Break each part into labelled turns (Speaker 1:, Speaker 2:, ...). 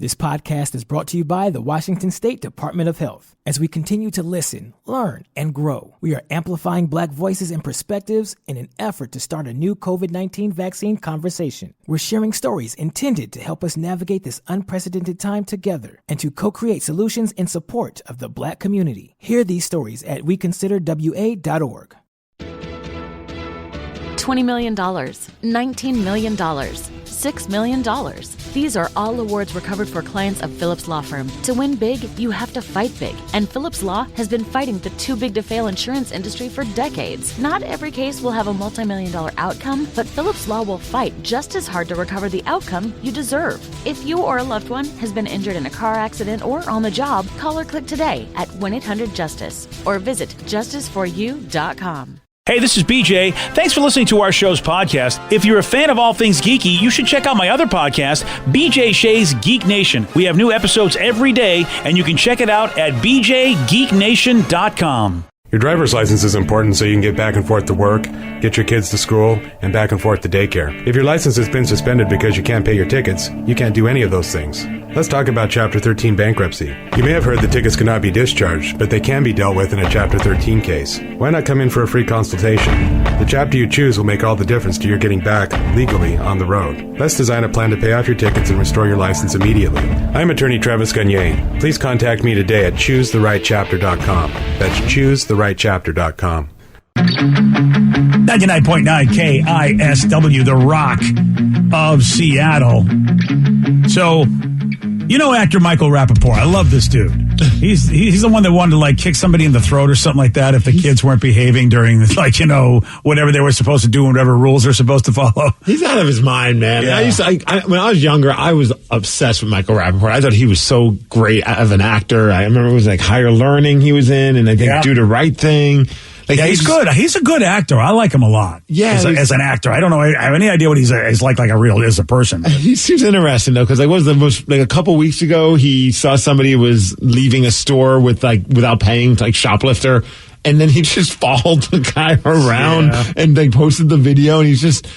Speaker 1: This podcast is brought to you by the Washington State Department of Health. As we continue to listen, learn, and grow, we are amplifying Black voices and perspectives in an effort to start a new COVID-19 vaccine conversation. We're sharing stories intended to help us navigate this unprecedented time together and to co-create solutions in support of the Black community. Hear these stories at weconsiderwa.org.
Speaker 2: $20 million, $19 million, $6 million. These are all awards recovered for clients of Phillips Law Firm. To win big, you have to fight big. And Phillips Law has been fighting the too-big-to-fail insurance industry for decades. Not every case will have a multi-million-dollar outcome, but Phillips Law will fight just as hard to recover the outcome you deserve. If you or a loved one has been injured in a car accident or on the job, call or click today at 1-800-JUSTICE or visit justiceforyou.com.
Speaker 3: Hey, this is BJ. Thanks for listening to our show's podcast. If you're a fan of all things geeky, you should check out my other podcast, BJ Shea's Geek Nation. We have new episodes every day, and you can check it out at bjgeeknation.com.
Speaker 4: Your driver's license is important so you can get back and forth to work, get your kids to school, and back and forth to daycare. If your license has been suspended because you can't pay your tickets, you can't do any of those things. Let's talk about Chapter 13 bankruptcy. You may have heard that tickets cannot be discharged, but they can be dealt with in a Chapter 13 case. Why not come in for a free consultation? The chapter you choose will make all the difference to your getting back, legally, on the road. Let's design a plan to pay off your tickets and restore your license immediately. I'm attorney Travis Gagne. Please contact me today at ChooseTheRightChapter.com. That's ChooseTheRightChapter.com.
Speaker 3: 99.9 KISW, the Rock of Seattle. So, you know actor Michael Rappaport. I love this dude. He's the one that wanted to, like, kick somebody in the throat or something like that if the kids weren't behaving during, like, you know, whatever they were supposed to do and whatever rules they're supposed to follow.
Speaker 5: He's out of his mind, man.
Speaker 3: Yeah.
Speaker 5: When I was younger, I was obsessed with Michael Rappaport. I thought he was so great as an actor. I remember it was like Higher Learning he was in, and I think Do the Right Thing. Like,
Speaker 3: yeah, he's good. He's a good actor. I like him a lot.
Speaker 5: Yeah,
Speaker 3: as an actor. I don't know. I have any idea what he's like as a person.
Speaker 5: He seems interesting though, because a couple weeks ago he saw somebody was leaving a store without paying, like shoplifter, and then he just followed the guy around and they posted the video, and he's just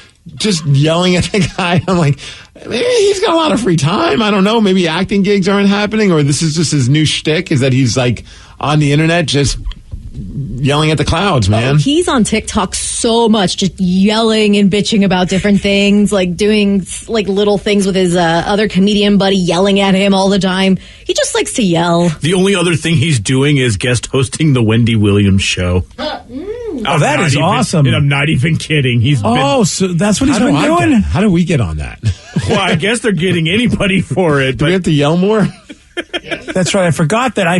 Speaker 5: yelling at the guy. I'm like, maybe he's got a lot of free time. I don't know. Maybe acting gigs aren't happening, or this is just his new shtick, is that he's like on the internet just yelling at the clouds, man.
Speaker 6: Oh, he's on TikTok so much, just yelling and bitching about different things, like doing like little things with his other comedian buddy yelling at him all the time. He just likes to yell.
Speaker 7: The only other thing he's doing is guest hosting the Wendy Williams show.
Speaker 3: Oh, that is awesome.
Speaker 7: And I'm not even kidding.
Speaker 3: So that's what he's been doing?
Speaker 5: How do we get on that?
Speaker 7: Well, I guess they're getting anybody for it.
Speaker 5: Do we have to yell more?
Speaker 3: That's right. I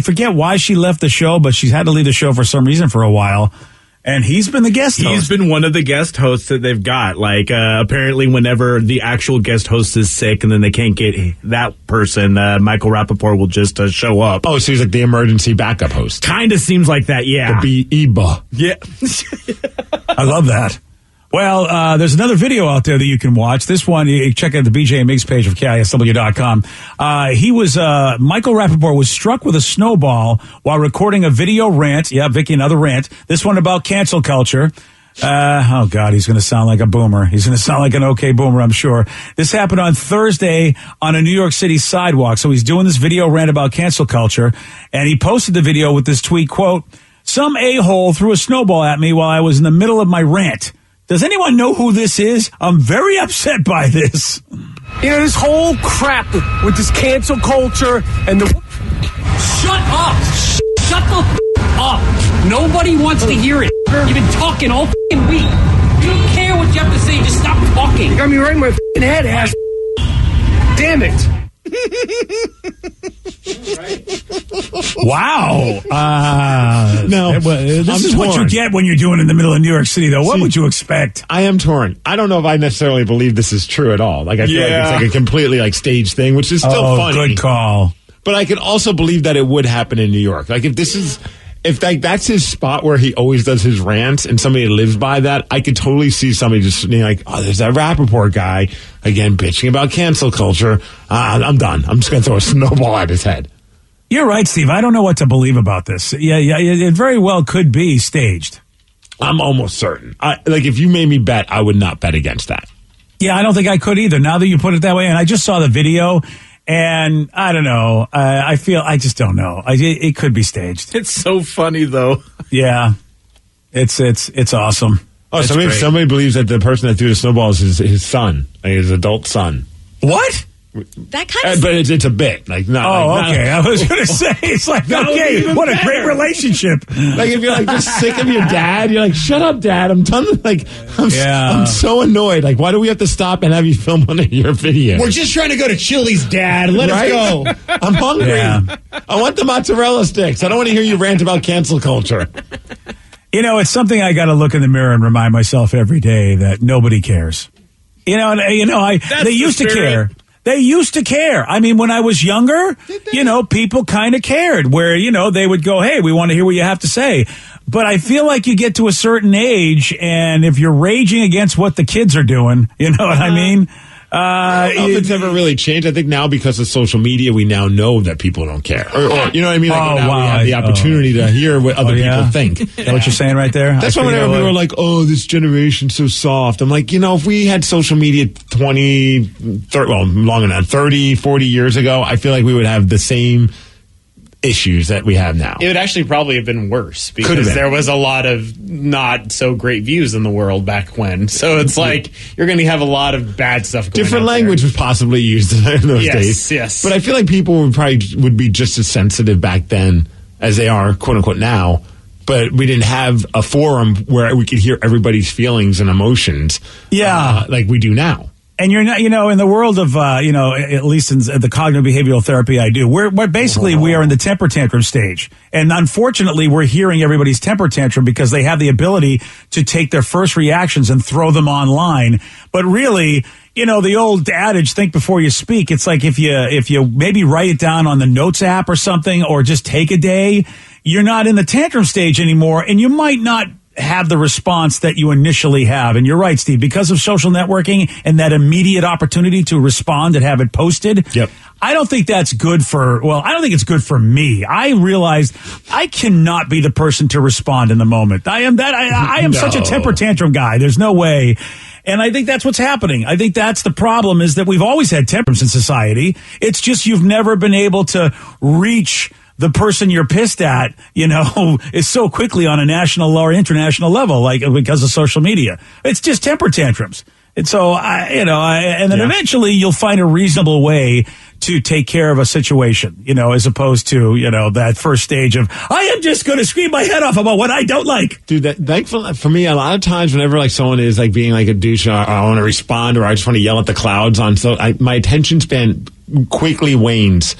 Speaker 3: forget why she left the show, but she's had to leave the show for some reason for a while. And he's been the guest host.
Speaker 7: He's been one of the guest hosts that they've got. Like, apparently whenever the actual guest host is sick and then they can't get that person, Michael Rappaport will just show up.
Speaker 5: Oh, so he's like the emergency backup host.
Speaker 7: Kind of seems like that, yeah.
Speaker 5: The BEBA.
Speaker 7: Yeah.
Speaker 3: I love that. Well, there's another video out there that you can watch. This one, you check out the BJ and Migs page of KISW.com. Michael Rappaport was struck with a snowball while recording a video rant. Yeah, Vicky, another rant. This one about cancel culture. Oh, God, he's going to sound like a boomer. He's going to sound like an okay boomer, I'm sure. This happened on Thursday on a New York City sidewalk. So he's doing this video rant about cancel culture, and he posted the video with this tweet, quote, "Some a-hole threw a snowball at me while I was in the middle of my rant. Does anyone know who this is? I'm very upset by this."
Speaker 8: You know, this whole crap with this cancel culture and the... Shut up! Shut the up! Nobody wants to hear it. You've been talking all week. You don't care what you have to say. Just stop talking. You got me right in my head, ass. Damn it.
Speaker 3: Wow.
Speaker 5: No,
Speaker 3: this is what you get when you're doing in the middle of New York City, though. What would you expect?
Speaker 5: I am torn. I don't know if I necessarily believe this is true at all. Like, I feel like it's like a completely like staged thing, which is still funny.
Speaker 3: Good call.
Speaker 5: But I can also believe that it would happen in New York. Like, if that's his spot where he always does his rants and somebody lives by that, I could totally see somebody just being like, oh, there's that Rappaport guy, again, bitching about cancel culture. I'm done. I'm just going to throw a snowball at his head.
Speaker 3: You're right, Steve. I don't know what to believe about this. Yeah, it very well could be staged.
Speaker 5: I'm almost certain. If you made me bet, I would not bet against that.
Speaker 3: Yeah, I don't think I could either, now that you put it that way. And I just saw the video, And I don't know. I just don't know. It could be staged.
Speaker 7: It's so funny though.
Speaker 3: Yeah, it's awesome.
Speaker 5: Oh, somebody believes that the person that threw the snowball is his son, like his adult son.
Speaker 3: What?
Speaker 6: That kind of.
Speaker 5: But it's a bit, like not.
Speaker 3: Oh,
Speaker 5: like,
Speaker 3: okay. I was going to say it's like okay, what a great relationship.
Speaker 5: Like if you're like just sick of your dad, you're like, shut up, Dad. I'm done. Like I'm so annoyed. Like, why do we have to stop and have you film one of your videos?
Speaker 9: We're just trying to go to Chili's, Dad. Let us go.
Speaker 5: I'm hungry.
Speaker 3: Yeah.
Speaker 5: I want the mozzarella sticks. I don't want to hear you rant about cancel culture.
Speaker 3: You know, it's something I got to look in the mirror and remind myself every day that nobody cares. They used to care. They used to care. I mean, when I was younger, people kind of cared where, they would go, hey, we want to hear what you have to say. But I feel like you get to a certain age and if you're raging against what the kids are doing, you know what I mean?
Speaker 5: I don't know if it's ever really changed. I think now because of social media, we now know that people don't care. Or you know what I mean? Like now we have the opportunity to hear what other people think.
Speaker 3: Is that what you're saying right there?
Speaker 5: That's why whenever people are like, oh, this generation's so soft. I'm like, if we had social media 20, 30, well, longer than that, 30, 40 years ago, I feel like we would have the same issues that we have now.
Speaker 9: It would actually probably have been worse because there was a lot of not so great views in the world back when. So it's like you're going to have a lot of bad stuff going on.
Speaker 5: Different language was possibly used in those days.
Speaker 9: Yes.
Speaker 5: But I feel like people would be just as sensitive back then as they are, quote unquote, now. But we didn't have a forum where we could hear everybody's feelings and emotions.
Speaker 3: Yeah.
Speaker 5: Like we do now.
Speaker 3: And you're not, in the world of, at least in the cognitive behavioral therapy I do, we're basically, we are in the temper tantrum stage. And unfortunately, we're hearing everybody's temper tantrum because they have the ability to take their first reactions and throw them online. But really, the old adage, think before you speak. It's like if you maybe write it down on the notes app or something, or just take a day, you're not in the tantrum stage anymore. And you might not have the response that you initially have. And you're right, Steve, because of social networking and that immediate opportunity to respond and have it posted.
Speaker 5: Yep.
Speaker 3: I don't think that's good I don't think it's good for me. I realized I cannot be the person to respond in the moment. I am such a temper tantrum guy. There's no way. And I think that's what's happening. I think that's the problem, is that we've always had temperance in society. It's just you've never been able to reach the person you're pissed at, is so quickly on a national or international level, like because of social media. It's just temper tantrums. And so, eventually you'll find a reasonable way to take care of a situation, as opposed to, that first stage of, I am just going to scream my head off about what I don't like.
Speaker 5: Dude, thankfully for me, a lot of times whenever like someone is like being like a douche, or I want to respond, or I just want to yell at the clouds my attention span quickly wanes.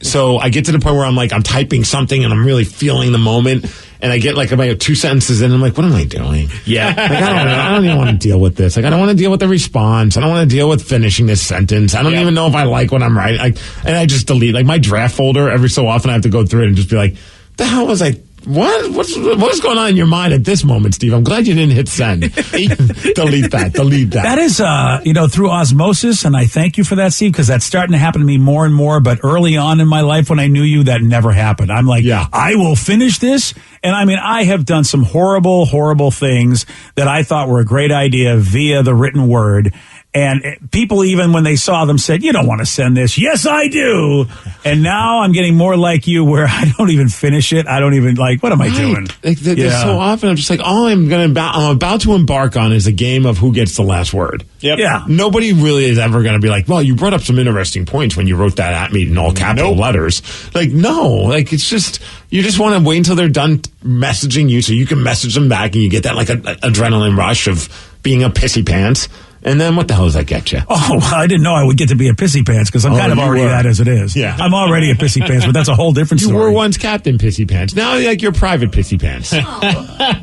Speaker 5: So I get to the point where I'm typing something and I'm really feeling the moment, and I get like about 2 sentences in, and I'm like, what am I doing?
Speaker 7: Yeah.
Speaker 5: I don't even want to deal with this. Like, I don't want to deal with the response. I don't want to deal with finishing this sentence. I don't even know if I like what I'm writing. And I just delete my draft folder. Every so often I have to go through it and just be like, the hell was I? What's going on in your mind at this moment, Steve? I'm glad you didn't hit send. Delete that. That
Speaker 3: is, through osmosis, and I thank you for that, Steve, because that's starting to happen to me more and more. But early on in my life, when I knew you, that never happened. I'm like, I will finish this. And I mean, I have done some horrible, horrible things that I thought were a great idea via the written word. And people, even when they saw them, said, you don't want to send this. Yes, I do. And now I'm getting more like you, where I don't even finish it. I don't even what am I doing?
Speaker 5: So often I'm just like, all I'm about to embark on is a game of who gets the last word.
Speaker 9: Yep.
Speaker 3: Yeah.
Speaker 5: Nobody really is ever going to be like, well, you brought up some interesting points when you wrote that at me in all capital letters. No, it's just, you just want to wait until they're done messaging you so you can message them back, and you get that adrenaline rush of being a pissy pants. And then what the hell does that get you?
Speaker 3: Oh, well, I didn't know I would get to be a pissy pants, because I'm kind of already that as it is.
Speaker 5: Yeah.
Speaker 3: I'm already a pissy pants, but that's a whole different story.
Speaker 5: You were once Captain Pissy Pants. Now you're Private Pissy Pants.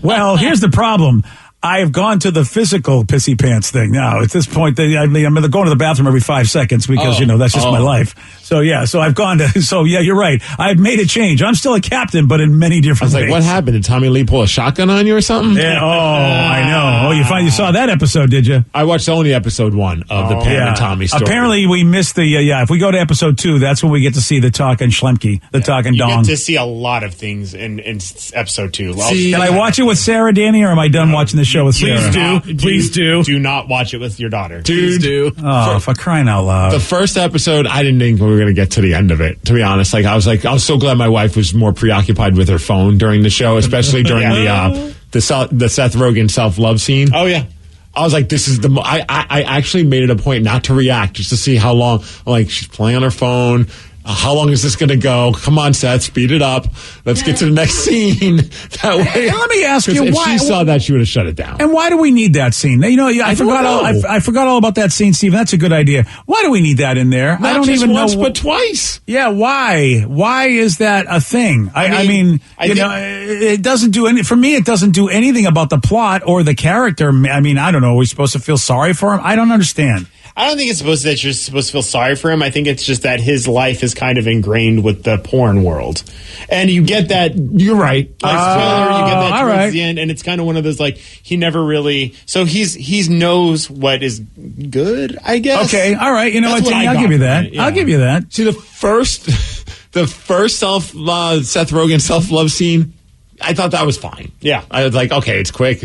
Speaker 3: Well, here's the problem. I've gone to the physical pissy pants thing now. At this point, I'm going to go to the bathroom every 5 seconds because, that's just my life. So, so I've gone to, you're right. I've made a change. I'm still a captain, but in many different ways.
Speaker 5: What happened? Did Tommy Lee pull a shotgun on you or something?
Speaker 3: Yeah. Oh, I know. Oh, you saw that episode, did you?
Speaker 5: I watched only episode 1 of the Pam and Tommy story.
Speaker 3: Apparently, we missed if we go to episode 2, that's when we get to see the talking Schlemke, the talking dong.
Speaker 9: You get to see a lot of things in episode 2.
Speaker 3: Can I watch it with Sarah, Danny, or am I done watching the show show with Sarah.
Speaker 7: Please do.
Speaker 9: Do not watch it with your daughter.
Speaker 5: Dude.
Speaker 7: Please do.
Speaker 3: Oh, for crying out loud.
Speaker 5: The first episode, I didn't think we were going to get to the end of it, to be honest. I was so glad my wife was more preoccupied with her phone during the show, especially during the Seth Rogen self-love scene.
Speaker 9: Oh, yeah.
Speaker 5: I was like, this is I actually made it a point not to react, just to see how long. I'm like, she's playing on her phone. How long is this going to go? Come on, Seth, speed it up. Let's get to the next scene. That way.
Speaker 3: Let me ask you,
Speaker 5: if
Speaker 3: why?
Speaker 5: she saw that, she would have shut it down.
Speaker 3: And why do we need that scene? You know, I forgot all about that scene, Stephen. That's a good idea. Why do we need that in there?
Speaker 5: Not
Speaker 3: I don't
Speaker 5: just
Speaker 3: even
Speaker 5: once,
Speaker 3: know.
Speaker 5: but twice.
Speaker 3: Yeah, why? Why is that a thing? I mean, it doesn't do any. For me, it doesn't do anything about the plot or the character. I mean, I don't know. Are we supposed to feel sorry for him? I don't understand.
Speaker 9: I don't think it's supposed that you're supposed to feel sorry for him. I think it's just that his life is kind of ingrained with the porn world, and you get that.
Speaker 5: You're right.
Speaker 9: Like spoiler, you get that towards
Speaker 3: right.
Speaker 9: the end, and it's kind of one of those like he never really. So he's knows what is good, I guess.
Speaker 3: Okay, all right. You know
Speaker 9: That's
Speaker 3: what?
Speaker 9: what I
Speaker 3: I'll
Speaker 9: got
Speaker 3: give you
Speaker 9: from
Speaker 3: that.
Speaker 9: it, yeah.
Speaker 3: I'll give you that.
Speaker 5: See, the first Seth Rogen self-love scene, I thought that was fine.
Speaker 9: Yeah.
Speaker 5: I was like, okay, it's quick.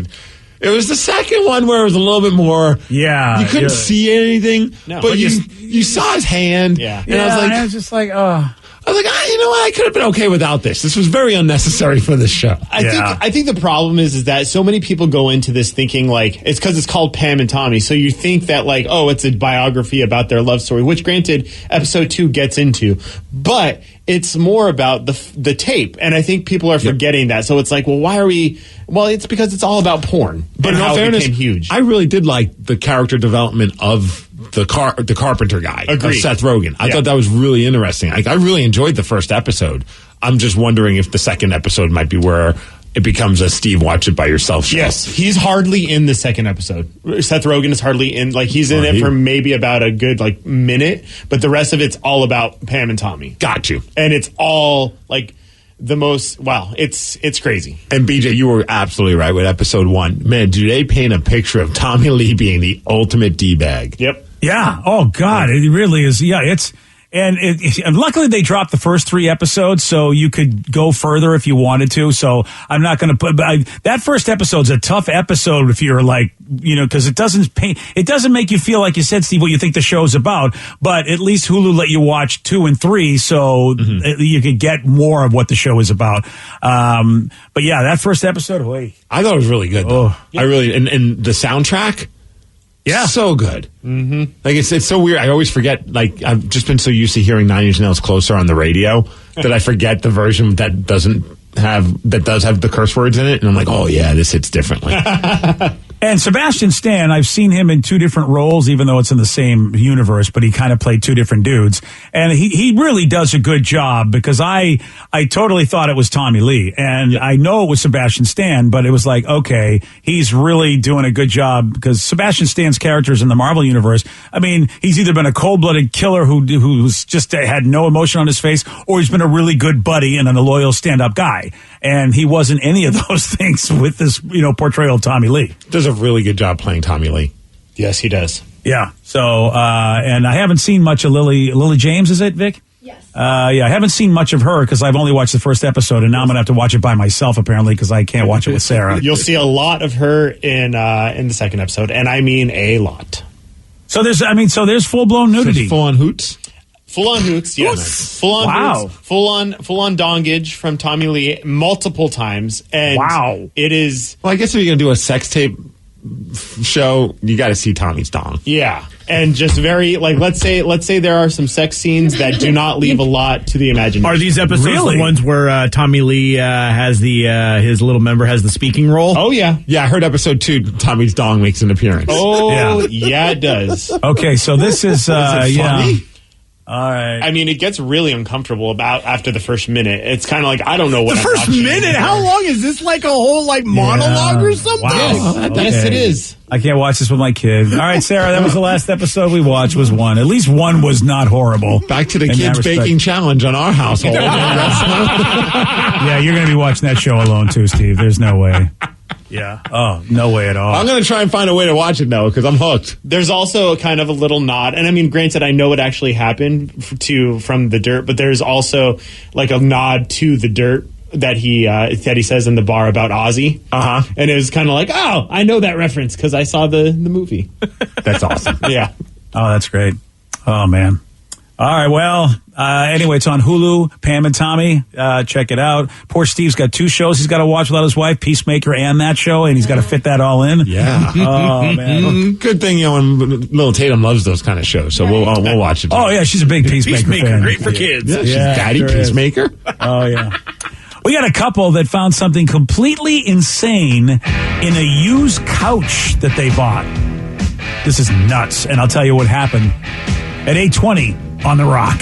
Speaker 5: It was the second one where it was a little bit more.
Speaker 3: Yeah,
Speaker 5: you couldn't see anything,
Speaker 9: No.
Speaker 5: but you saw his hand.
Speaker 9: Yeah.
Speaker 5: And I was
Speaker 3: just like, oh.
Speaker 5: you know what? I could have been okay without this. This was very unnecessary for this show.
Speaker 9: I think the problem is that so many people go into this thinking like it's because it's called Pam and Tommy, so you think that like it's a biography about their love story, which granted episode 2 gets into, but it's more about the tape, and I think people are forgetting that. So it's like, well, why are we? Well, it's because it's all about porn.
Speaker 5: But
Speaker 9: and
Speaker 5: in all
Speaker 9: how
Speaker 5: fairness,
Speaker 9: it became huge.
Speaker 5: I really did like the character development of the carpenter guy, of
Speaker 9: Agreed.
Speaker 5: Seth Rogen. I thought that was really interesting. I really enjoyed the first episode. I'm just wondering if the second episode might be where it becomes a Steve watch it by yourself show.
Speaker 9: Yes, he's hardly in the second episode. Seth Rogen is hardly in. Like he's in it for maybe about a good minute, but the rest of it's all about Pam and Tommy.
Speaker 5: Got you.
Speaker 9: And it's all like the most. Wow, it's crazy.
Speaker 5: And BJ, you were absolutely right with episode 1. Man, do they paint a picture of Tommy Lee being the ultimate D-bag?
Speaker 9: Yep.
Speaker 3: Yeah. Oh God, it really is. Yeah, it's. And luckily they dropped the first 3 episodes, so you could go further if you wanted to. So I'm not going to put that first episode's a tough episode if you're like, because it doesn't make you feel like you said, Steve, what you think the show's about. But at least Hulu let you watch 2 and 3, so you could get more of what the show is about. But yeah, that first episode,
Speaker 5: I thought it was really good. Though. I really and the soundtrack. Yeah, so good. Mm-hmm. Like it's so weird. I always forget. Like I've just been so used to hearing 9 Inch Nails Closer on the radio that I forget the version that does have the curse words in it, and I'm like, oh yeah, this hits differently.
Speaker 3: And Sebastian Stan, I've seen him in 2 different roles, even though it's in the same universe, but he kind of played 2 different dudes. And he really does a good job, because I totally thought it was Tommy Lee. And I know it was Sebastian Stan, but it was like, okay, he's really doing a good job, because Sebastian Stan's characters in the Marvel universe, I mean, he's either been a cold-blooded killer who's just had no emotion on his face, or he's been a really good buddy and a loyal stand-up guy. And he wasn't any of those things with this, portrayal of Tommy Lee.
Speaker 5: Does a really good job playing Tommy Lee.
Speaker 9: Yes, he does.
Speaker 3: Yeah. So, and I haven't seen much of Lily James, is it, Vic?
Speaker 6: Yes.
Speaker 3: Yeah, I haven't seen much of her because I've only watched the first episode, and now I'm going to have to watch it by myself, apparently, because I can't watch it with Sarah.
Speaker 9: You'll see a lot of her in the second episode, and I mean a lot.
Speaker 3: So there's full-blown nudity.
Speaker 5: Full-on hoots?
Speaker 9: Full-on hoots, yes. Full-on hoots. Full-on dongage from Tommy Lee multiple times. And
Speaker 3: wow.
Speaker 9: It is...
Speaker 5: Well, I guess if you're going to do a sex tape show, you got to see Tommy's dong.
Speaker 9: Yeah. And just very, let's say there are some sex scenes that do not leave a lot to the imagination.
Speaker 7: Are these episodes the ones where Tommy Lee has his little member has the speaking role?
Speaker 9: Oh, yeah.
Speaker 5: Yeah, I heard episode 2, Tommy's dong makes an appearance.
Speaker 9: Oh, yeah, it does.
Speaker 3: Okay, so this is,
Speaker 5: funny?
Speaker 3: yeah. All right.
Speaker 9: I mean, it gets really uncomfortable about after the first minute. It's kind of like, I don't know what
Speaker 7: the
Speaker 9: I'm
Speaker 7: first
Speaker 9: watching
Speaker 7: minute?
Speaker 9: anymore.
Speaker 7: How long is this? Like a whole monologue or something?
Speaker 3: Wow.
Speaker 9: Yes, it is.
Speaker 3: I can't watch this with my kid. All right, Sarah, that was the last episode we watched was 1. At least 1 was not horrible.
Speaker 5: Back to the
Speaker 3: in
Speaker 5: kids baking challenge on our household.
Speaker 3: Yeah, you're going to be watching that show alone too, Steve. There's no way. Yeah. Oh, no way at all.
Speaker 5: I'm going to try and find a way to watch it now because I'm hooked.
Speaker 9: There's also kind of a little nod, and I mean, granted, I know what actually happened from The Dirt, but there's also like a nod to The Dirt that he says in the bar about Ozzy. And it was kind of like, oh, I know that reference because I saw the movie.
Speaker 5: That's awesome.
Speaker 9: Yeah.
Speaker 3: Oh, that's great. Oh, man. All right, well, anyway, it's on Hulu, Pam and Tommy. Check it out. Poor Steve's got 2 shows he's got to watch without his wife, Peacemaker and that show, and he's got to fit that all in.
Speaker 5: Yeah.
Speaker 3: Oh, man.
Speaker 5: Good thing, Little Tatum loves those kind of shows, so we'll watch it.
Speaker 3: Oh, yeah, she's a big Peacemaker fan.
Speaker 7: Great for kids.
Speaker 5: Yeah, she's Daddy
Speaker 3: sure
Speaker 5: Peacemaker.
Speaker 3: Oh, yeah. We got a couple that found something completely insane in a used couch that they bought. This is nuts, and I'll tell you what happened at 8:20 on The Rock.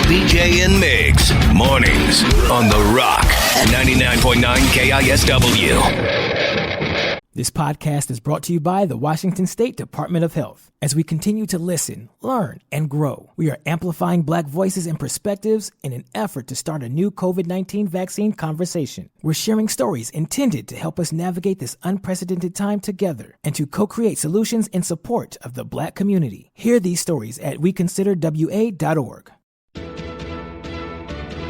Speaker 10: BJ and Migs, mornings on The Rock, 99.9 KISW.
Speaker 1: This podcast is brought to you by the Washington State Department of Health. As we continue to listen, learn, and grow, we are amplifying Black voices and perspectives in an effort to start a new COVID-19 vaccine conversation. We're sharing stories intended to help us navigate this unprecedented time together and to co-create solutions in support of the Black community. Hear these stories at weconsiderwa.org.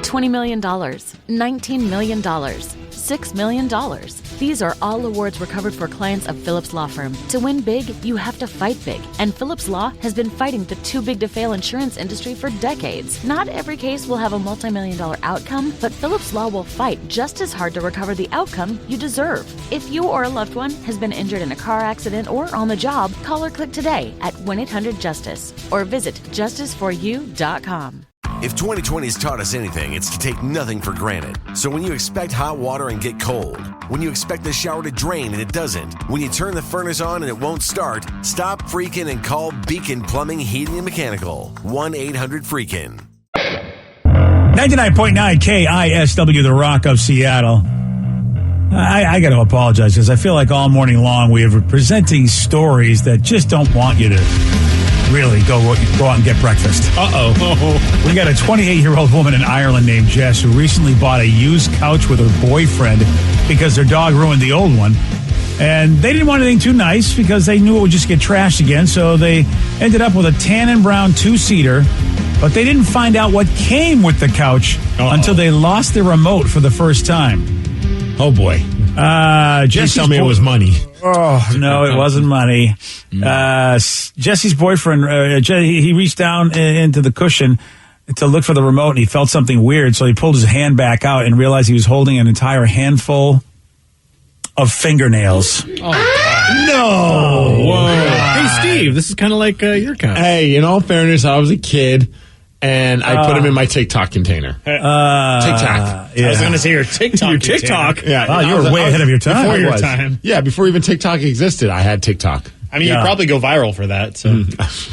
Speaker 2: $20 million, $19 million, $6 million. These are all awards recovered for clients of Phillips Law Firm. To win big, you have to fight big. And Phillips Law has been fighting the too big to fail insurance industry for decades. Not every case will have a multi-million-dollar outcome, but Phillips Law will fight just as hard to recover the outcome you deserve. If you or a loved one has been injured in a car accident or on the job, call or click today at 1-800-JUSTICE or visit justiceforyou.com.
Speaker 11: If 2020 has taught us anything, it's to take nothing for granted. So when you expect hot water and get cold, when you expect the shower to drain and it doesn't, when you turn the furnace on and it won't start, stop freaking and call Beacon Plumbing, Heating, and Mechanical. 1-800-FREAKIN.
Speaker 3: 99.9 KISW, The Rock of Seattle. I got to apologize because I feel like all morning long we have been presenting stories that just don't want you to really go out and get breakfast. We got a 28-year-old woman in Ireland named Jess who recently bought a used couch with her boyfriend because their dog ruined the old one. And they didn't want anything too nice because they knew it would just get trashed again. So they ended up with a tan and brown 2-seater. But they didn't find out what came with the couch until they lost their remote for the first time.
Speaker 5: Oh, boy. Just tell me it was money.
Speaker 3: Oh, no, it wasn't money. Jesse's boyfriend, he reached down into the cushion to look for the remote, and he felt something weird, so he pulled his hand back out and realized he was holding an entire handful of fingernails.
Speaker 7: Oh, no. Whoa. Hey, Steve, this is kind of like your couch.
Speaker 5: Hey, in all fairness, I was a kid. And I put them in my TikTok container. TikTok.
Speaker 9: Yeah. I was going to say your TikTok.
Speaker 7: Your TikTok.
Speaker 5: Yeah,
Speaker 3: wow, you were way ahead of your time.
Speaker 9: Before your time.
Speaker 5: Yeah, before even TikTok existed, I had TikTok.
Speaker 9: I mean, you'd probably go viral for that. So,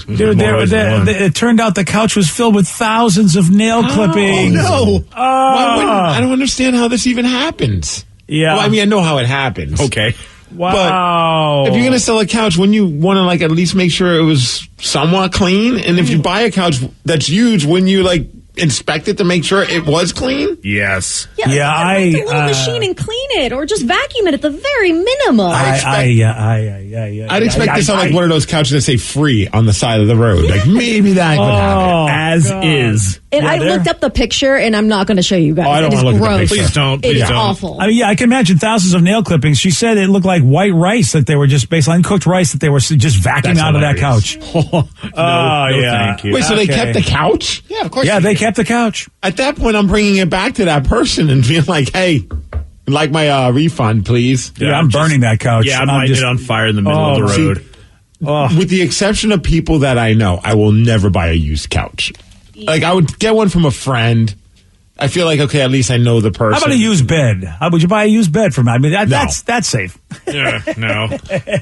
Speaker 3: it turned out the couch was filled with thousands of nail clippings.
Speaker 5: Oh no! I don't understand how this even happens.
Speaker 3: Yeah,
Speaker 5: well, I mean, I know how it happens.
Speaker 7: Okay.
Speaker 3: Wow.
Speaker 5: But if you're going to sell a couch, wouldn't you want to at least make sure it was somewhat clean? And if you buy a couch that's used, wouldn't you inspect it to make sure it was clean?
Speaker 7: Yes.
Speaker 6: Yeah, a little machine and clean it, or just vacuum it at the very minimum.
Speaker 5: I'd expect this on one of those couches that say "free" on the side of the road. Maybe that could happen.
Speaker 7: Is.
Speaker 6: And I looked up the picture, and I'm not going to show you guys.
Speaker 5: Oh, I don't want to look at the picture.
Speaker 7: Please don't.
Speaker 6: It is
Speaker 7: don't.
Speaker 6: awful.
Speaker 3: I mean, I can imagine thousands of nail clippings. She said it looked like white rice that they were just basically uncooked rice that they were just vacuuming out of that couch.
Speaker 7: No, thank you.
Speaker 5: Wait, so they kept the couch?
Speaker 9: yeah, of course.
Speaker 3: Yeah, they kept the couch.
Speaker 5: At that point, I'm bringing it back to that person and being like, "Hey, I'd like my refund, please."
Speaker 3: Yeah, I'm burning that couch.
Speaker 7: Yeah, I'm lighting it on fire in the middle of the road.
Speaker 5: With the exception of people that I know, I will never buy a used couch. I would get one from a friend. I feel like, okay, at least I know the person.
Speaker 3: How about a used bed? How would you buy a used bed from me? I mean, that's safe.
Speaker 7: Yeah, no.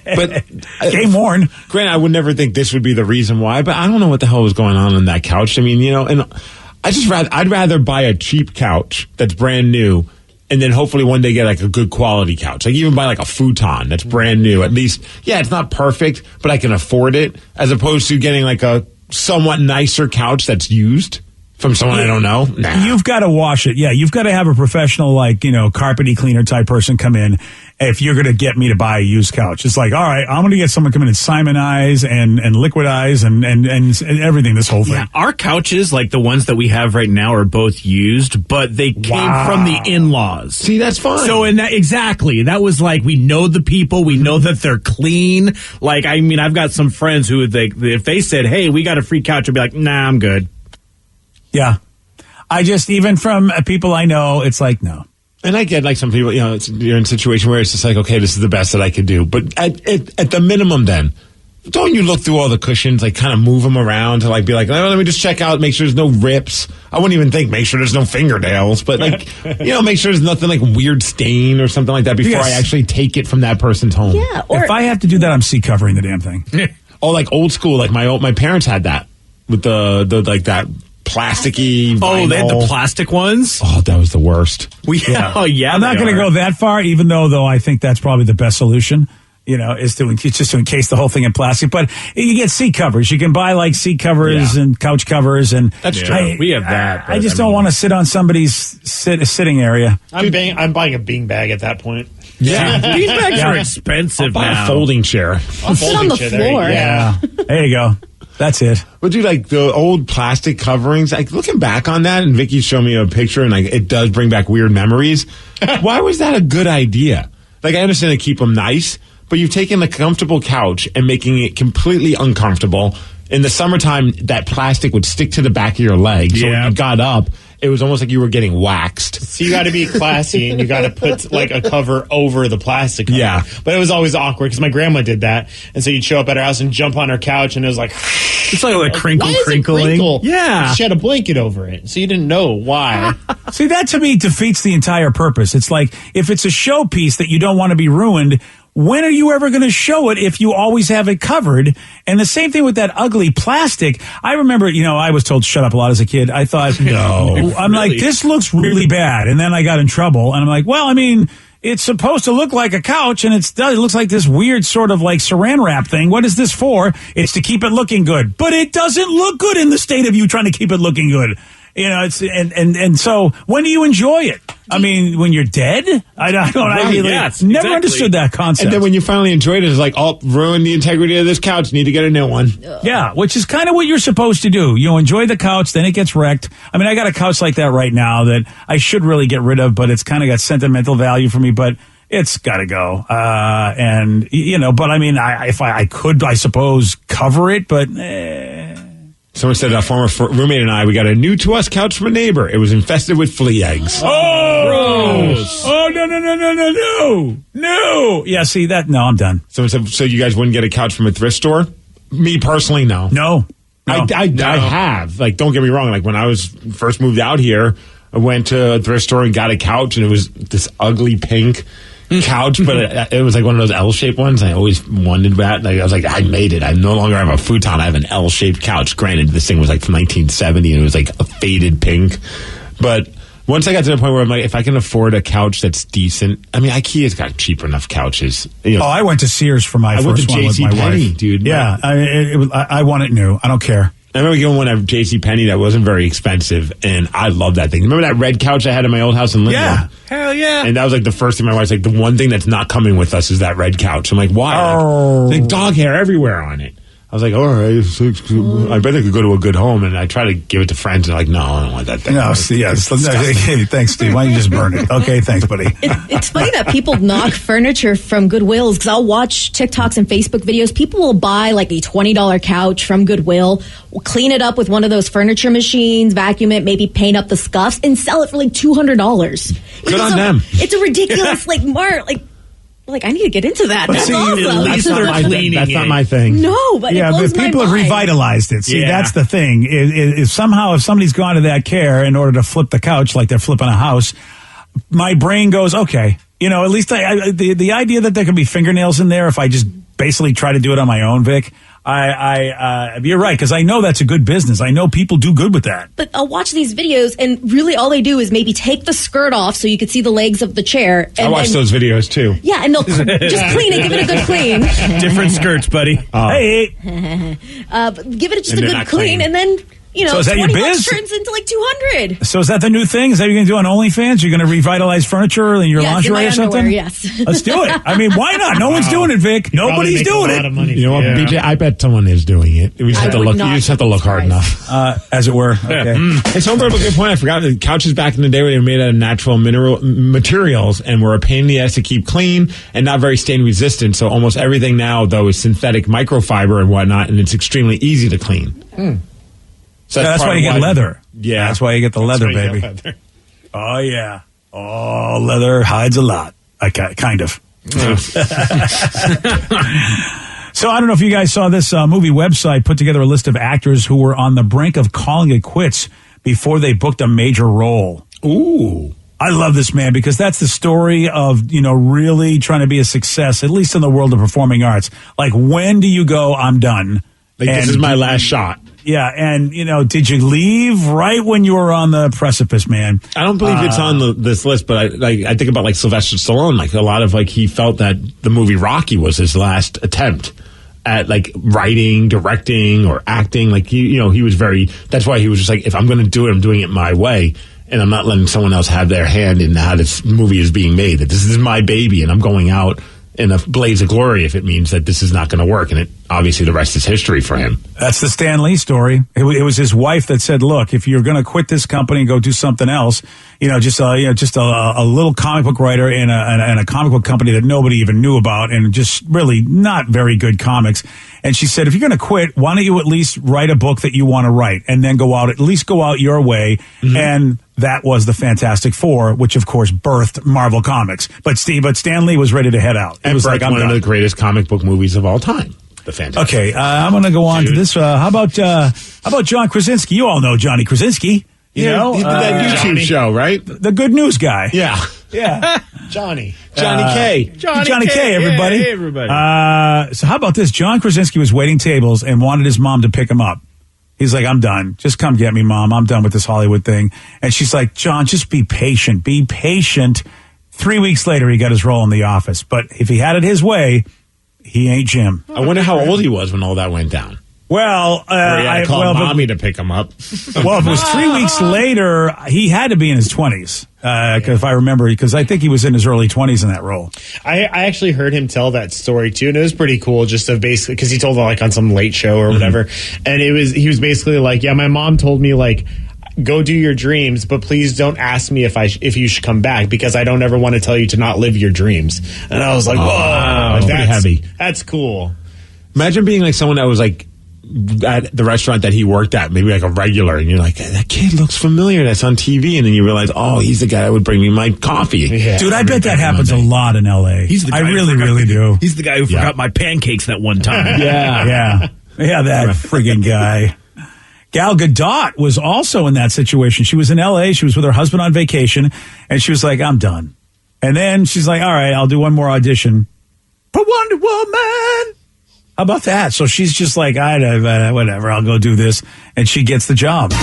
Speaker 5: But
Speaker 3: game worn.
Speaker 5: Granted, I would never think this would be the reason why, but I don't know what the hell was going on that couch. I mean, and I'd rather buy a cheap couch that's brand new, and then hopefully one day get a good quality couch. Even buy a futon that's brand new. At least, yeah, it's not perfect, but I can afford it, as opposed to getting a somewhat nicer couch that's used From someone I don't know? Nah.
Speaker 3: You've got to wash it. Yeah, you've got to have a professional, like, carpety cleaner type person come in if you're going to get me to buy a used couch. It's like, all right, I'm going to get someone come in and Simonize and liquidize and everything, this whole thing.
Speaker 7: Yeah, our couches, like the ones that we have right now, are both used, but they came from the in-laws.
Speaker 5: See, that's fine.
Speaker 7: So, exactly. That was like, we know the people, we know that they're clean. Like, I mean, I've got some friends who, if they said, hey, we got a free couch, I'd be like, nah, I'm good.
Speaker 3: Yeah. Even from people I know, it's like, no.
Speaker 5: And I get, like, some people, you're in a situation where it's just like, okay, this is the best that I could do. But at the minimum then, don't you look through all the cushions, like, kind of move them around to, like, be like, oh, let me just check out, make sure there's no rips. I wouldn't even think, make sure there's no fingernails. But, like, make sure there's nothing like weird stain or something like that before I actually take it from that person's home.
Speaker 6: Yeah.
Speaker 3: If I have to do that, I'm seat covering the damn thing.
Speaker 5: Oh, like old school, like my parents had that with the like that plasticky vinyl.
Speaker 7: Oh, they had the plastic ones?
Speaker 5: Oh, that was the worst.
Speaker 7: Oh, yeah.
Speaker 3: I'm not going to go that far, even though I think that's probably the best solution, is just to encase the whole thing in plastic. But you get seat covers. You can buy, like, seat covers and couch covers. And
Speaker 5: that's true.
Speaker 7: We have that.
Speaker 3: I just don't want to sit on somebody's sitting area.
Speaker 9: I'm buying a beanbag at that point.
Speaker 5: Yeah.
Speaker 7: These bags are expensive now.
Speaker 5: A folding chair.
Speaker 6: I'll sit on the floor.
Speaker 3: Yeah. There you go. That's it.
Speaker 5: But dude, like the old plastic coverings, like looking back on that, and Vicky showed me a picture, and like it does bring back weird memories. Why was that a good idea? Like, I understand to keep them nice, but you've taken the comfortable couch and making it completely uncomfortable. In the summertime, that plastic would stick to the back of your leg. So when you got up, it was almost like you were getting waxed.
Speaker 9: So you got to be classy, and you got to put like a cover over the plastic cover.
Speaker 5: Yeah.
Speaker 9: But it was always awkward because my grandma did that. And so you'd show up at her house and jump on her couch, and it was like...
Speaker 7: It's like crinkling.
Speaker 9: Yeah. She had a blanket over it, so you didn't know why.
Speaker 3: See, that to me defeats the entire purpose. It's like, if it's a showpiece that you don't want to be ruined, when are you ever going to show it if you always have it covered? And the same thing with that ugly plastic. I remember, I was told shut up a lot as a kid. I thought, no. I'm like, this looks really bad. And then I got in trouble. And I'm like, well, I mean, it's supposed to look like a couch, and it looks like this weird sort of like saran wrap thing. What is this for? It's to keep it looking good. But it doesn't look good in the state of you trying to keep it looking good. It's and so when do you enjoy it? I mean, when you're dead? I never understood that concept.
Speaker 5: And then when you finally enjoyed it, it's like, oh, ruined the integrity of this couch. Need to get a new one.
Speaker 3: Yeah, which is kind of what you're supposed to do. You enjoy the couch, then it gets wrecked. I mean, I got a couch like that right now that I should really get rid of, but it's kind of got sentimental value for me. But it's got to go. But I mean, if I could, I suppose, cover it, but.
Speaker 5: Someone said a former roommate and I, we got a new to us couch from a neighbor. It was infested with flea eggs.
Speaker 3: Oh, gross. Oh, no. Yeah, see that? No, I'm done.
Speaker 5: Someone said, so you guys wouldn't get a couch from a thrift store? Me personally, no.
Speaker 3: No.
Speaker 5: I have. Like, don't get me wrong. Like, when I was first moved out here, I went to a thrift store and got a couch, and it was this ugly pink couch, but it was like one of those L-shaped ones. I always wondered that. Like, I was like, I made it. I no longer have a futon. I have an L-shaped couch. Granted, this thing was like from 1970, and it was like a faded pink. But once I got to the point where I'm like, if I can afford a couch that's decent, I mean, IKEA's got cheap enough couches.
Speaker 3: I went to Sears for my first one with my wife.
Speaker 5: Dude.
Speaker 3: Yeah, I want it new. I don't care.
Speaker 5: I remember getting one at JCPenney that wasn't very expensive, and I love that thing. Remember that red couch I had in my old house in Linwood?
Speaker 3: Yeah.
Speaker 7: Hell yeah.
Speaker 5: And that was like the first thing my wife's like, the one thing that's not coming with us is that red couch. I'm like, why? Like dog hair everywhere on it. I was like, all right, I bet I could go to a good home, and I try to give it to friends, and like, no, I don't want that thing.
Speaker 3: No, hey, thanks, Steve. Why don't you just burn it? Okay, thanks, buddy.
Speaker 6: It's funny that people knock furniture from Goodwills, because I'll watch TikToks and Facebook videos. People will buy like a $20 couch from Goodwill, will clean it up with one of those furniture machines, vacuum it, maybe paint up the scuffs, and sell it for like $200.
Speaker 5: Good on them.
Speaker 6: It's a ridiculous, like, I need to get into that.
Speaker 3: But
Speaker 6: that's
Speaker 3: see,
Speaker 6: awesome.
Speaker 5: That's not my thing.
Speaker 6: No, but
Speaker 3: yeah,
Speaker 6: it blows
Speaker 3: but people
Speaker 6: my
Speaker 3: have
Speaker 6: mind.
Speaker 3: revitalized it. See, that's the thing. If somehow, if somebody's gone to that care in order to flip the couch like they're flipping a house, my brain goes, okay. At least the idea that there could be fingernails in there if I just basically try to do it on my own, Vic. You're right, because I know that's a good business. I know people do good with that.
Speaker 6: But I'll watch these videos, and really all they do is maybe take the skirt off so you can see the legs of the chair. And,
Speaker 5: I watch those videos too.
Speaker 6: Yeah, and they'll just clean it, give it a good clean.
Speaker 7: Different skirts, buddy.
Speaker 3: Hey.
Speaker 6: Give it just a good clean, and then
Speaker 3: So is that your
Speaker 6: 20
Speaker 3: biz?
Speaker 6: bucks turns into like 200.
Speaker 3: So is that the new thing? Is that you're going to do on OnlyFans? You're going to revitalize furniture in your
Speaker 6: Yes, in
Speaker 3: lingerie
Speaker 6: my
Speaker 3: or something?
Speaker 6: underwear, yes.
Speaker 3: Let's do it. I mean, why not? No one's doing it, Vic. Nobody's
Speaker 9: make
Speaker 3: doing
Speaker 9: a lot
Speaker 3: it.
Speaker 9: of money.
Speaker 5: You know what, BJ? I bet someone is doing it. We just have to
Speaker 6: would
Speaker 5: look.
Speaker 6: not
Speaker 5: You just have to
Speaker 6: be
Speaker 5: look hard
Speaker 6: surprised.
Speaker 5: enough.
Speaker 3: As it were. Okay.
Speaker 5: Hey, someone brought up a good point. I forgot the couches back in the day were made out of natural materials and were a pain in the ass to keep clean and not very stain resistant. So almost everything now, though, is synthetic microfiber and whatnot, and it's extremely easy to clean. So
Speaker 3: That's
Speaker 5: part
Speaker 3: why
Speaker 5: of
Speaker 3: you get leather.
Speaker 5: Yeah.
Speaker 3: That's why you get the leather,
Speaker 9: That's why you
Speaker 3: baby.
Speaker 9: get leather.
Speaker 3: Oh, yeah. Oh, leather hides a lot. Okay, kind of. So I don't know if you guys saw this movie website put together a list of actors who were on the brink of calling it quits before they booked a major role.
Speaker 5: Ooh.
Speaker 3: I love this, man, because that's the story of, really trying to be a success, at least in the world of performing arts. Like, when do you go, I'm done?
Speaker 5: Like, this is my last shot.
Speaker 3: Yeah, and, did you leave right when you were on the precipice, man?
Speaker 5: I don't believe it's on this list, but I think about, like, Sylvester Stallone. Like, a lot of, like, he felt that the movie Rocky was his last attempt at, like, writing, directing, or acting. Like, he was that's why he was just like, if I'm going to do it, I'm doing it my way. And I'm not letting someone else have their hand in how this movie is being made. That this is my baby, and I'm going out in a blaze of glory if it means that this is not going to work. And obviously the rest is history for him.
Speaker 3: That's the Stan Lee story. It was his wife that said, look, if you're going to quit this company and go do something else, just a little comic book writer in a comic book company that nobody even knew about and just really not very good comics. And she said, if you're going to quit, why don't you at least write a book that you want to write and then go out your way. Mm-hmm. And that was the Fantastic Four, which of course birthed Marvel Comics. But Stan Lee was ready to head out.
Speaker 5: It was like one of the greatest comic book movies of all time. The Fantastic.
Speaker 3: Okay, I'm going to go on to this. How about John Krasinski? You all know Johnny Krasinski.
Speaker 5: He did that YouTube show, right?
Speaker 3: The Good News guy.
Speaker 5: Yeah.
Speaker 9: Johnny
Speaker 5: K.
Speaker 3: Johnny K, everybody.
Speaker 7: Hey, everybody.
Speaker 3: So how about this? John Krasinski was waiting tables and wanted his mom to pick him up. He's like, I'm done. Just come get me, Mom. I'm done with this Hollywood thing. And she's like, John, just be patient. Be patient. 3 weeks later, he got his role in The Office. But if he had it his way, he ain't Jim.
Speaker 5: I wonder how old he was when all that went down.
Speaker 3: Well,
Speaker 5: I called Mommy to pick him up.
Speaker 3: Well, if it was 3 weeks later, he had to be in his 20s. If I remember, because I think he was in his early 20s in that role.
Speaker 9: I actually heard him tell that story too, and it was pretty cool. Just of basically because he told it like on some late show or whatever, and he was basically like, yeah, my mom told me like, go do your dreams, but please don't ask me if you should come back because I don't ever want to tell you to not live your dreams. And I was like, whoa,
Speaker 5: that's pretty heavy.
Speaker 9: That's cool.
Speaker 5: Imagine being like someone that was like at the restaurant that he worked at, maybe like a regular, and you're like, that kid looks familiar, that's on TV, and then you realize, oh, he's the guy that would bring me my coffee.
Speaker 3: Yeah. Dude, I bet that happens a lot in L.A.
Speaker 7: He's the guy
Speaker 3: I really do.
Speaker 7: He's the guy who forgot my pancakes that one time.
Speaker 3: Yeah, that friggin' guy. Gal Gadot was also in that situation. She was in L.A., she was with her husband on vacation, and she was like, I'm done. And then she's like, all right, I'll do one more audition for Wonder Woman. How about that? So she's just like, whatever, I'll go do this. And she gets the job.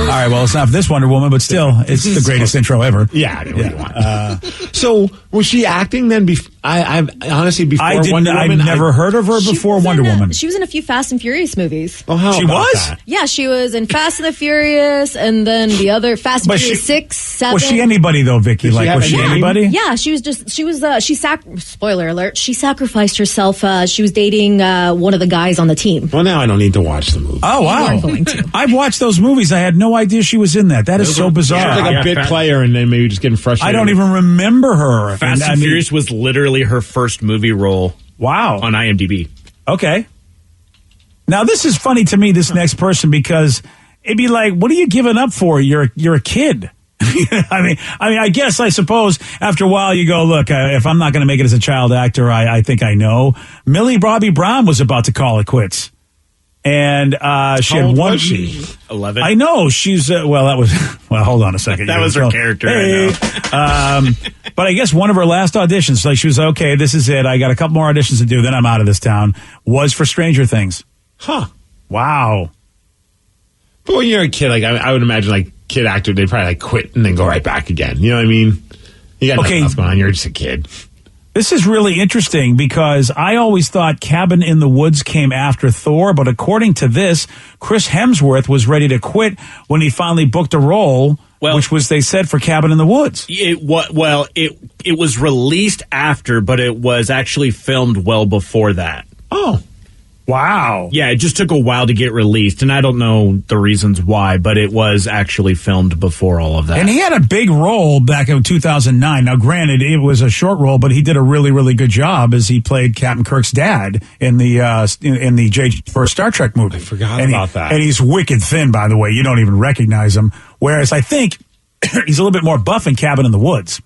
Speaker 3: All right, well, it's not for this Wonder Woman, but still, it's the greatest intro ever.
Speaker 5: Yeah, I mean, what do you want? So, was she acting then? I honestly, before Wonder Woman,
Speaker 3: I'd never heard of her before Wonder Woman.
Speaker 6: She was in a few Fast and Furious movies.
Speaker 5: Oh, how
Speaker 3: she
Speaker 5: about
Speaker 3: was?
Speaker 5: that?
Speaker 6: Yeah, she was in Fast and the Furious, and then the other Fast and Furious 6, 7.
Speaker 3: Was she anybody though, Vicky? Was she anybody?
Speaker 6: Yeah, spoiler alert, she sacrificed herself. She was dating one of the guys on the team.
Speaker 5: Well, now I don't need to watch the movie.
Speaker 3: Oh, wow.
Speaker 6: You weren't going to.
Speaker 3: I've watched those movies. I had no idea she was in that. That is so bizarre.
Speaker 5: She was like a bit player and then maybe just getting frustrated.
Speaker 3: I don't even remember her.
Speaker 7: Fast and Furious was literally her first movie role.
Speaker 3: Wow.
Speaker 7: On IMDb.
Speaker 3: Okay. Now, this is funny to me, this next person, because it'd be like, what are you giving up for? You're a kid. I guess, I suppose, after a while you go, look, if I'm not going to make it as a child actor, I think I know. Millie Bobby Brown was about to call it quits. And she had one.
Speaker 7: 11.
Speaker 3: I know she's hold on a second.
Speaker 7: That was her character.
Speaker 3: Hey. But I guess one of her last auditions, like she was okay. This is it. I got a couple more auditions to do. Then I'm out of this town. Was for Stranger Things.
Speaker 5: Huh?
Speaker 3: Wow.
Speaker 5: But when you're a kid, like I would imagine, like kid actor, they'd probably like quit and then go right back again. You know what I mean? You got nothing else going on. You're just a kid.
Speaker 3: This is really interesting because I always thought Cabin in the Woods came after Thor, but according to this, Chris Hemsworth was ready to quit when he finally booked a role, which was, they said, for Cabin in the Woods.
Speaker 7: It was released after, but it was actually filmed well before that.
Speaker 3: Oh. Wow.
Speaker 7: Yeah, it just took a while to get released, and I don't know the reasons why, but it was actually filmed before all of that.
Speaker 3: And he had a big role back in 2009. Now, granted, it was a short role, but he did a really, really good job as he played Captain Kirk's dad in the first Star Trek movie.
Speaker 5: I forgot about that.
Speaker 3: And he's wicked thin, by the way. You don't even recognize him. Whereas I think he's a little bit more buff in Cabin in the Woods.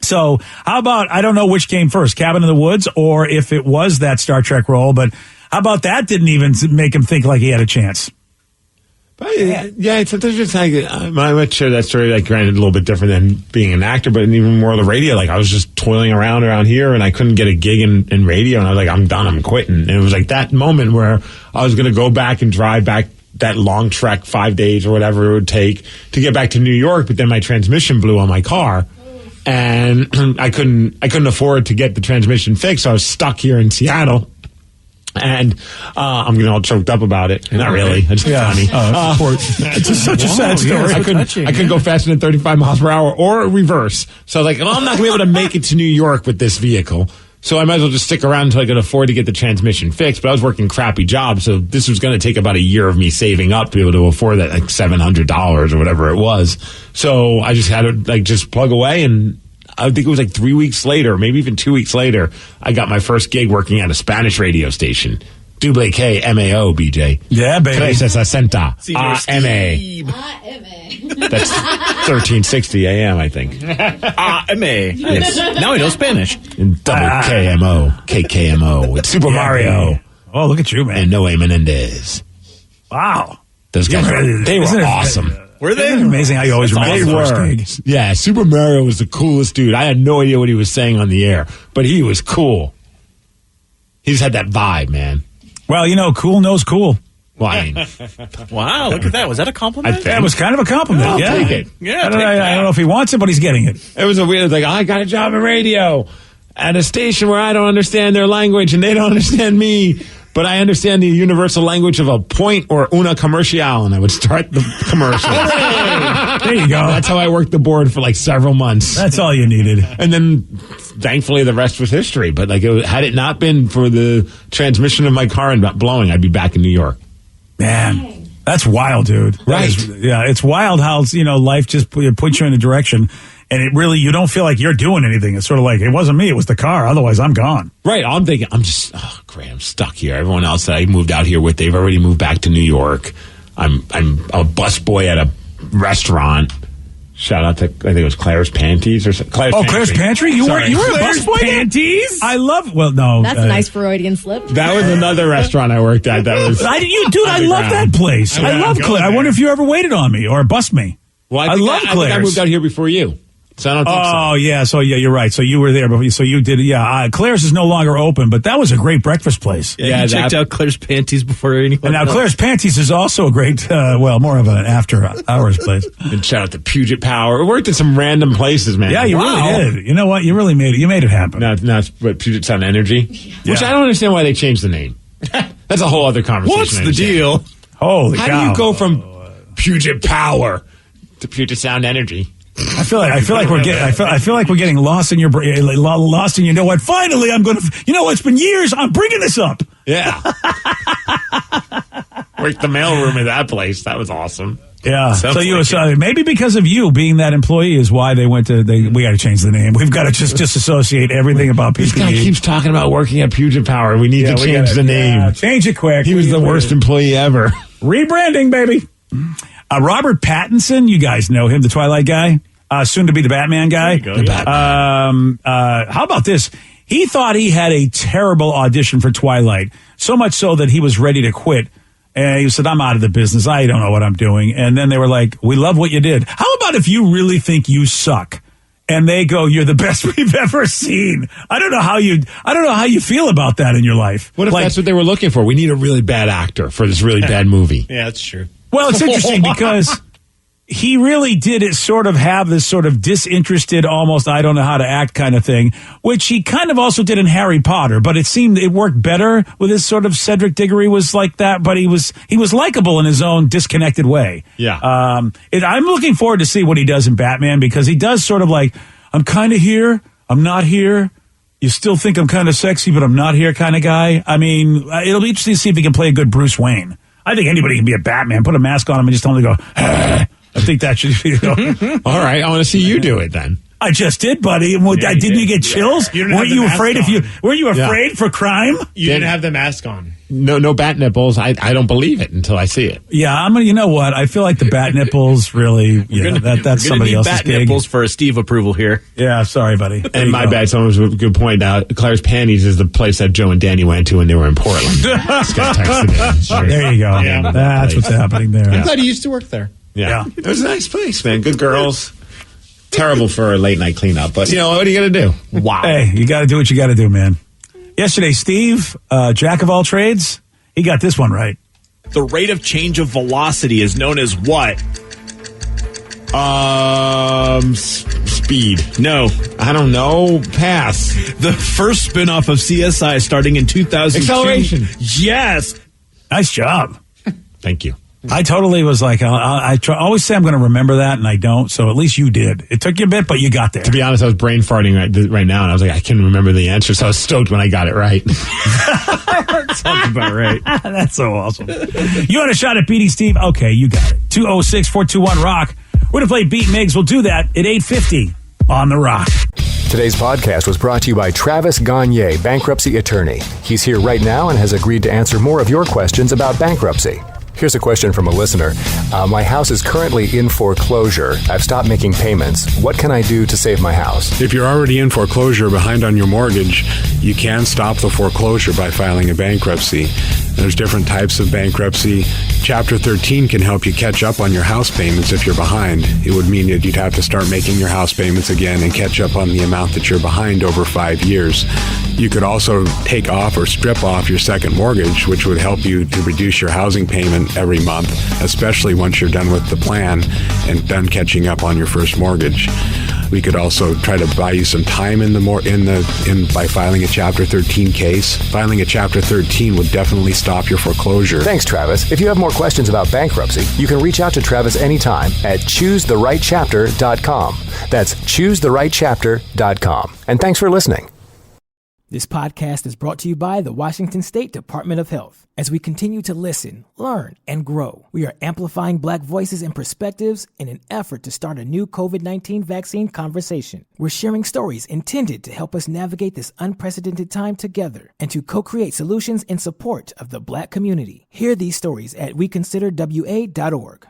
Speaker 3: So how about, I don't know which came first, Cabin in the Woods, or if it was that Star Trek role, but how about that didn't even make him think like he had a chance?
Speaker 5: But yeah, sometimes it's like, I'm not sure that story, like, granted, a little bit different than being an actor, but even more of the radio. Like, I was just toiling around here, and I couldn't get a gig in radio, and I was like, I'm done, I'm quitting. And it was like that moment where I was going to go back and drive back that long trek, 5 days or whatever it would take to get back to New York, but then my transmission blew on my car. And I couldn't afford to get the transmission fixed, so I was stuck here in Seattle. And I'm getting all choked up about it. Not really. It's funny.
Speaker 3: It's just such a sad story.
Speaker 5: I couldn't go faster than 35 miles per hour or reverse. So I was like, well, I'm not going to be able to make it to New York with this vehicle. So I might as well just stick around until I could afford to get the transmission fixed. But I was working crappy jobs, so this was going to take about a year of me saving up to be able to afford that, like $700 or whatever it was. So I just had to just plug away, and I think it was like 3 weeks later, maybe even 2 weeks later, I got my first gig working at a Spanish radio station. Double K MAO, BJ.
Speaker 3: Yeah, baby.
Speaker 5: 360 AM. That's 1360 AM, I think.
Speaker 7: A.
Speaker 5: Yes.
Speaker 7: Now I know Spanish.
Speaker 5: And double KKMO. It's Super Mario.
Speaker 3: Oh, look at you, man.
Speaker 5: And Noe Menendez.
Speaker 3: Wow.
Speaker 5: Those guys, they were awesome.
Speaker 7: Were they?
Speaker 3: Isn't it amazing how you always remember the first gig?
Speaker 5: Yeah, Super Mario was the coolest dude. I had no idea what he was saying on the air, but he was cool. He just had that vibe, man.
Speaker 3: Well, cool knows cool.
Speaker 5: Well, I mean,
Speaker 7: wow, look at that. Was that a compliment?
Speaker 3: That was kind of a compliment.
Speaker 5: I'll take it.
Speaker 7: Yeah,
Speaker 3: I don't know if he wants it, but he's getting it.
Speaker 5: It was a weird, like, I got a job in radio at a station where I don't understand their language and they don't understand me, but I understand the universal language of a point or una comercial, and I would start the commercial.
Speaker 3: There you go.
Speaker 5: That's how I worked the board for like several months.
Speaker 3: That's all you needed.
Speaker 5: And then, thankfully, the rest was history. But had it not been for the transmission of my car and blowing, I'd be back in New York.
Speaker 3: Man, that's wild, dude.
Speaker 5: Right.
Speaker 3: It's wild how, life just puts you in a direction. And it really, you don't feel like you're doing anything. It's sort of like, it wasn't me, it was the car. Otherwise, I'm gone.
Speaker 5: Right. I'm thinking, great, I'm stuck here. Everyone else that I moved out here with, they've already moved back to New York. I'm a busboy at a restaurant. Shout out to, I think it was Claire's Panties or something.
Speaker 3: Claire's Pantry? You were a busboy?
Speaker 7: Panties?
Speaker 3: I love, well, no.
Speaker 6: That's a nice Freudian slip.
Speaker 5: That was another restaurant I worked at. That was.
Speaker 3: I love that place. I love Claire. I wonder if you ever waited on me or bussed me.
Speaker 5: Well,
Speaker 3: I love Claire's.
Speaker 5: I think I moved out here before you. So I don't think so.
Speaker 3: Oh, yeah. So, yeah, you're right. So you were there before. So you did, yeah. Claire's is no longer open, but that was a great breakfast place.
Speaker 7: Yeah, you checked out Claire's Panties before anyone
Speaker 3: And now
Speaker 7: else.
Speaker 3: Claire's Panties is also a great, more of an after-hours place.
Speaker 5: And shout out to Puget Power. We worked at some random places, man.
Speaker 3: Yeah, you really did. You know what? You really made it. You made it happen.
Speaker 5: Now it's Puget Sound Energy, which I don't understand why they changed the name. That's a whole other conversation.
Speaker 7: What's the deal?
Speaker 3: Holy cow.
Speaker 5: How do you go from Puget Power to Puget Sound Energy?
Speaker 3: I feel like we're getting lost in your lost in, you know what? Finally, I'm going to, it's been years. I'm bringing this up.
Speaker 5: Yeah. Worked the mailroom at that place. That was awesome.
Speaker 3: Yeah. So maybe because of you being that employee is why they went to, we got to change the name. We've got to just disassociate everything about PPE.
Speaker 5: This guy keeps talking about working at Puget Power. We need to change the name.
Speaker 3: Yeah, change it quick.
Speaker 5: He was the worst employee ever.
Speaker 3: Rebranding, baby. Robert Pattinson, you guys know him, the Twilight guy, soon to be the Batman guy. How about this? He thought he had a terrible audition for Twilight, so much so that he was ready to quit. And he said, I'm out of the business. I don't know what I'm doing. And then they were like, we love what you did. How about if you really think you suck? And they go, you're the best we've ever seen. I don't know how you feel about that in your life.
Speaker 5: What if that's what they were looking for? We need a really bad actor for this really bad movie.
Speaker 7: Yeah, that's true.
Speaker 3: Well, it's interesting because he really did sort of have this sort of disinterested, almost I don't know how to act kind of thing, which he kind of also did in Harry Potter, but it seemed it worked better with his sort of Cedric Diggory was like that, but he was likable in his own disconnected way.
Speaker 5: Yeah.
Speaker 3: I'm looking forward to see what he does in Batman, because he does sort of like, I'm kind of here, I'm not here. You still think I'm kind of sexy, but I'm not here kind of guy. I mean, it'll be interesting to see if he can play a good Bruce Wayne. I think anybody can be a Batman. Put a mask on him and just tell him to go, I think that should be.
Speaker 5: All right, I want to see you do it then.
Speaker 3: I just did, buddy. Well, didn't you get chills? Weren't you afraid Weren't you afraid for crime?
Speaker 9: You didn't have the mask on.
Speaker 5: No bat nipples. I don't believe it until I see it.
Speaker 3: Yeah, you know what? I feel like the bat nipples really. That's somebody else's
Speaker 7: bat
Speaker 3: gig.
Speaker 7: nipples for a Steve approval here.
Speaker 3: Yeah, sorry, buddy.
Speaker 5: And my bad. Someone was a good point out. Claire's Panties is the place that Joe and Danny went to when they were in Portland. This guy texted in.
Speaker 3: There you go.
Speaker 9: Yeah.
Speaker 3: That's what's happening there.
Speaker 9: I'm glad he used to work there.
Speaker 5: Yeah. It was a nice place, man. Good girls. Terrible for a late night cleanup, but what are you going to do?
Speaker 7: Wow.
Speaker 3: Hey, you got to do what you got to do, man. Yesterday, Steve, jack of all trades, he got this one right.
Speaker 7: The rate of change of velocity is known as what?
Speaker 5: Speed.
Speaker 7: No.
Speaker 5: I don't know. Pass.
Speaker 7: The first spinoff of CSI starting in 2002.
Speaker 5: Acceleration.
Speaker 7: Yes.
Speaker 3: Nice job.
Speaker 5: Thank you.
Speaker 3: I totally was like, I always say I'm going to remember that, and I don't. So at least you did. It took you a bit, but you got there.
Speaker 5: To be honest, I was brain farting right now, and I was like, I can remember the answer. So I was stoked when I got it right.
Speaker 7: Sounds about right.
Speaker 3: That's so awesome. You want a shot at beating Steve? Okay, you got it. 206-421-ROCK. We're going to play Beat Migs. We'll do that at 8:50 on The Rock.
Speaker 12: Today's podcast was brought to you by Travis Gagne, bankruptcy attorney. He's here right now and has agreed to answer more of your questions about bankruptcy. Here's a question from a listener. My house is currently in foreclosure. I've stopped making payments. What can I do to save my house?
Speaker 4: If you're already in foreclosure behind on your mortgage, you can stop the foreclosure by filing a bankruptcy. There's different types of bankruptcy. Chapter 13 can help you catch up on your house payments if you're behind. It would mean that you'd have to start making your house payments again and catch up on the amount that you're behind over 5 years. You could also take off or strip off your second mortgage, which would help you to reduce your housing payment every month, especially once you're done with the plan and done catching up on your first mortgage. We could also try to buy you some time by filing a Chapter 13 case. Filing a Chapter 13 would definitely stop your foreclosure.
Speaker 12: Thanks, Travis. If you have more questions about bankruptcy, you can reach out to Travis anytime at choosetherightchapter.com. That's choosetherightchapter.com. And thanks for listening.
Speaker 1: This podcast is brought to you by the Washington State Department of Health. As we continue to listen, learn, and grow, we are amplifying Black voices and perspectives in an effort to start a new COVID-19 vaccine conversation. We're sharing stories intended to help us navigate this unprecedented time together and to co-create solutions in support of the Black community. Hear these stories at weconsiderwa.org.